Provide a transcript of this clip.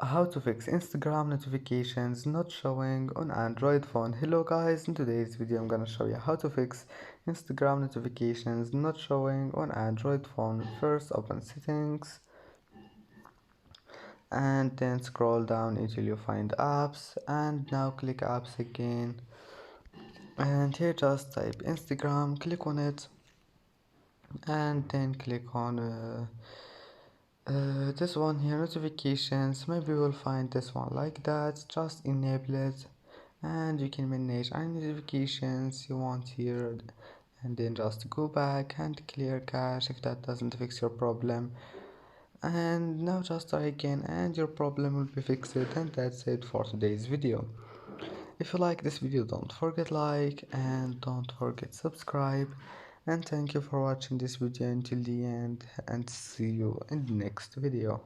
How to fix Instagram notifications not showing on Android phone. Hello guys, in today's video I'm gonna show you how to fix Instagram notifications not showing on Android phone. First open settings and then scroll down until you find apps, and now click apps again, and here just type Instagram, click on it, and then click on this one here, notifications. Maybe we'll find this one like that. Just enable it and you can manage any notifications you want here, and then just go back and clear cache if that doesn't fix your problem. And now just try again and your problem will be fixed. And that's it for today's video. If you like this video, don't forget like and don't forget subscribe, and thank you for watching this video until the end, and see you in the next video.